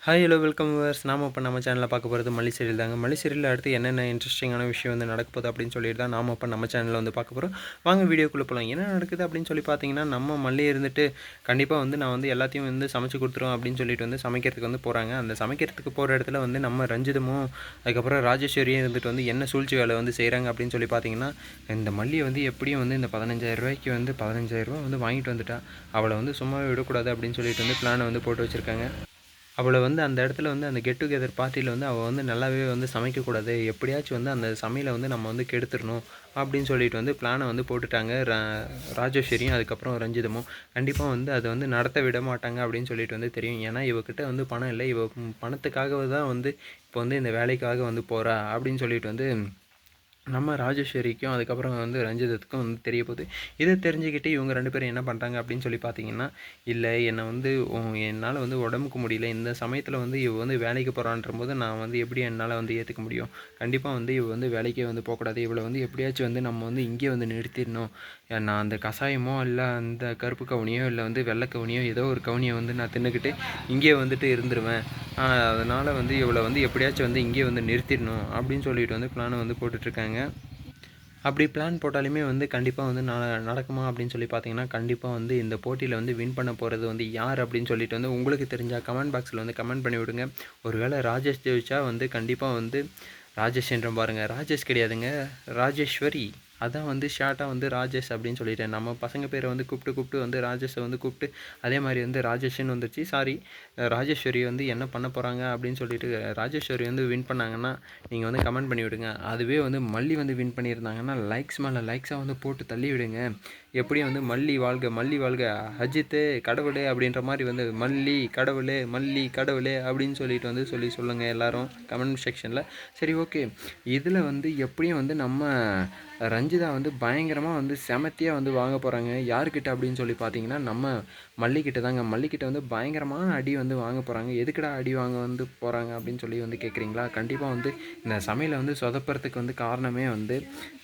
Hi hello welcome viewers. நாம இப்போ நம்ம சேனலில் பார்க்க போகிறது மல்லி சீரியல் தாங்க. மல்லி சீரியலில் அடுத்து என்னென்ன இன்ட்ரெஸ்டிங்கான விஷயம் வந்து நடக்க போகுது அப்படின்னு சொல்லிட்டு தான் நாம இப்போ நம்ம சேனலில் வந்து பார்க்க போகிறோம். வாங்க வீடியோக்குள்ளே போகலாம். என்ன நடக்குது அப்படின்னு சொல்லி பார்த்தீங்கன்னா, நம்ம மல்லி இருந்துட்டு கண்டிப்பாக வந்து நான் வந்து எல்லாத்தையும் வந்து சமைச்சு கொடுத்துருவோம் அப்படின்னு சொல்லிட்டு வந்து சமைக்கிறதுக்கு வந்து போகிறாங்க. அந்த சமைக்கிறதுக்கு போகிற இடத்துல வந்து நம்ம ரஞ்சிதமும் அதுக்கப்புறம் ராஜேஸ்வரியும் இருந்துட்டு வந்து என்ன சூழ்ச்சி வேலை வந்து செய்கிறாங்க அப்படின்னு சொல்லி பார்த்தீங்கன்னா, இந்த மல்லியை வந்து எப்படியும் வந்து இந்த 15,000 ரூபாய்க்கு வந்து 15,000 ரூபா வந்து வாங்கிட்டு வந்துட்டா அவளை வந்து சும்மாவே விடக்கூடாது அப்படின்னு சொல்லிட்டு வந்து பிளானை வந்து போட்டு வச்சுருக்காங்க. அவளை வந்து அந்த இடத்துல வந்து அந்த கெட் டுகெதர் பார்ட்டியில் வந்து அவள் வந்து நல்லாவே வந்து சமைக்கக்கூடாது, எப்படியாச்சும் வந்து அந்த சமையலை வந்து நம்ம வந்து கெடுத்துடணும் அப்படின்னு சொல்லிட்டு வந்து பிளானை வந்து போட்டுட்டாங்க. ராஜேஸ்வரியும் அதுக்கப்புறம் ரஞ்சிதமும் கண்டிப்பாக வந்து அதை வந்து நடத்த விட மாட்டாங்க அப்படின்னு சொல்லிட்டு வந்து தெரியும். ஏன்னா இவகிட்ட வந்து பணம் இல்லை, இவ பணத்துக்காக தான் வந்து இப்போ வந்து இந்த வேலைக்காக வந்து போகிறா அப்படின்னு சொல்லிட்டு வந்து நம்ம ராஜேஸ்வரிக்கும் அதுக்கப்புறம் வந்து ரஞ்சிதத்துக்கும் வந்து தெரிய போகுது. இதை தெரிஞ்சுக்கிட்டு இவங்க 2 பேரும் என்ன பண்ணுறாங்க அப்படின்னு சொல்லி பார்த்தீங்கன்னா, இல்லை என்னை வந்து என்னால் வந்து உடம்புக்கு முடியல, இந்த சமயத்தில் வந்து இவ வந்து வேலைக்கு போகிறான்றபோது நான் வந்து எப்படி என்னால் வந்து ஏற்றுக்க முடியும், கண்டிப்பாக வந்து இவ வந்து வேலைக்கே வந்து போகக்கூடாது, இவளை வந்து எப்படியாச்சும் வந்து நம்ம வந்து இங்கே வந்து நிறுத்திடணும், நான் அந்த கஷாயமோ இல்லை அந்த கருப்பு கவுனியோ இல்லை வந்து வெள்ளை கவுனியோ ஏதோ ஒரு கவுனியை வந்து நான் தின்னுக்கிட்டு இங்கே வந்துட்டு இருந்துருவேன், அதனால் வந்து இவளை வந்து எப்படியாச்சும் வந்து இங்கே வந்து நிறுத்திடணும் அப்படின்னு சொல்லிட்டு வந்து பிளானை வந்து போட்டுட்ருக்காங்க. அப்படி பிளான் போட்டாலுமே வந்து கண்டிப்பாக வந்து நடக்குமா அப்படின்னு சொல்லி பார்த்தீங்கன்னா, கண்டிப்பாக வந்து இந்த போட்டியில் வந்து வின் பண்ண போகிறது வந்து யார் அப்படின்னு சொல்லிட்டு வந்து உங்களுக்கு தெரிஞ்சால் கமெண்ட் பாக்ஸில் வந்து கமெண்ட் பண்ணி விடுங்க. ஒருவேளை ராஜேஷ் ஜெயிச்சா வந்து கண்டிப்பாக வந்து ராஜேஷ் என்ற பாருங்கள், ராஜேஷ் கிடையாதுங்க, ராஜேஸ்வரி. அதான் வந்து ஷார்ட்டாக வந்து ராஜேஷ் அப்படின்னு சொல்லிட்டேன். நம்ம பசங்க பேரை வந்து கூப்பிட்டு வந்து ராஜேஷை வந்து கூப்பிட்டு அதே மாதிரி வந்து ராஜேஷ்னு வந்துச்சு. சாரி, ராஜேஸ்வரி வந்து என்ன பண்ண போகிறாங்க அப்படின்னு சொல்லிட்டு ராஜேஸ்வரி வந்து வின் பண்ணாங்கன்னா நீங்கள் வந்து கமெண்ட் பண்ணி விடுங்க. அதுவே வந்து மல்லி வந்து வின் பண்ணியிருந்தாங்கன்னா லைக்ஸ் மேலே லைக்ஸாக வந்து போட்டு தள்ளி விடுங்க. எப்படியும் வந்து மல்லி வாழ்க மல்லி வாழ்க அஜித்து கடவுளே அப்படின்ற மாதிரி வந்து மல்லி கடவுளே அப்படின்னு சொல்லிட்டு வந்து சொல்லுங்கள் எல்லோரும் கமெண்ட் செக்ஷனில். சரி, ஓகே. இதில் வந்து எப்படியும் வந்து நம்ம ரஞ்சிதா வந்து பயங்கரமாக வந்து செமத்தியாக வந்து வாங்க போகிறாங்க. யாருக்கிட்ட அப்படின்னு சொல்லி பார்த்தீங்கன்னா, நம்ம மல்லிக்கிட்ட தாங்க. மல்லிக்கிட்ட வந்து பயங்கரமான அடி வந்து வாங்க போகிறாங்க. எதுக்குடா அடி வாங்க வந்து போகிறாங்க அப்படின்னு சொல்லி வந்து கேட்குறீங்களா? கண்டிப்பாக வந்து இந்த சமையலை வந்து சொதப்புறதுக்கு வந்து காரணமே வந்து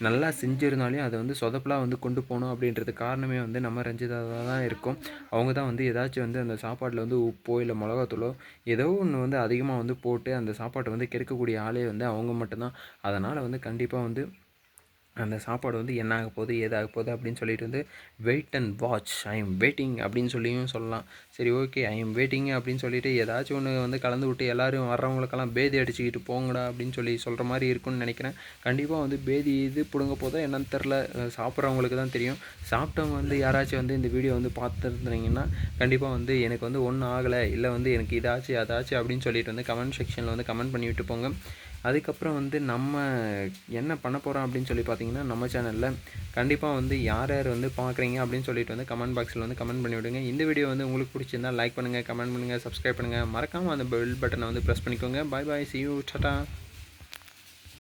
நல்லா செஞ்சிருந்தாலையும் அதை வந்து சொதப்பலாக வந்து கொண்டு போகணும் அப்படின்றது காரணமே வந்து நம்ம ரஞ்சிதா தான் இருக்கும். அவங்க தான் வந்து ஏதாச்சும் வந்து அந்த சாப்பாட்டில் வந்து உப்போ இல்லை மிளகாத்தூளோ ஏதோ ஒன்று வந்து அதிகமாக வந்து போட்டு அந்த சாப்பாட்டை வந்து கெடுக்கக்கூடிய ஆளே வந்து அவங்க மட்டும்தான். அதனால் வந்து கண்டிப்பாக வந்து அந்த சாப்பாடு வந்து என்ன ஆக போகுது ஏதாக போகுது அப்படின்னு சொல்லிட்டு வந்து wait and watch, I am waiting அப்படின்னு சொல்லியும் சொல்லலாம். சரி, ஓகே, ஐ எம் வெயிட்டிங் அப்படின்னு சொல்லிட்டு ஏதாச்சும் ஒன்று வந்து கலந்து விட்டு எல்லோரும் வர்றவங்களுக்கெல்லாம் பேதி அடிச்சுக்கிட்டு போங்கடா அப்படின்னு சொல்லி சொல்கிற மாதிரி இருக்குன்னு நினைக்கிறேன். கண்டிப்பாக வந்து பேதி இது பிடுங்க போதோ என்னன்னு தெரில, சாப்பிட்றவங்களுக்கு தான் தெரியும். சாப்பிட்டவங்க வந்து யாராச்சும் வந்து இந்த வீடியோ வந்து பார்த்துருந்தீங்கன்னா கண்டிப்பாக வந்து எனக்கு வந்து ஒன்றும் ஆகலை, இல்லை வந்து எனக்கு இதாச்சு அதாச்சு அப்படின்னு சொல்லிட்டு வந்து கமெண்ட் செக்ஷனில் வந்து கமெண்ட் பண்ணி விட்டு போங்க. அதுக்கப்புறம் வந்து நம்ம என்ன பண்ண போகிறோம் அப்படின்னு சொல்லி பார்த்தீங்கன்னா, நம்ம சேனலில் கண்டிப்பாக வந்து யார் யார் வந்து பார்க்குறீங்க அப்படின்னு சொல்லிட்டு வந்து கமெண்ட் பாக்ஸில் வந்து கமெண்ட் பண்ணி விடுங்க. இந்த வீடியோ வந்து உங்களுக்கு பிடிச்சிருந்தால் லைக் பண்ணுங்கள், கமெண்ட் பண்ணுங்கள், சப்ஸ்கிரைப் பண்ணுங்கள், மறக்காமல் அந்த பெல் பட்டனை வந்து ப்ரெஸ் பண்ணிக்கோங்க. பாய் பாய், see you, டாடா.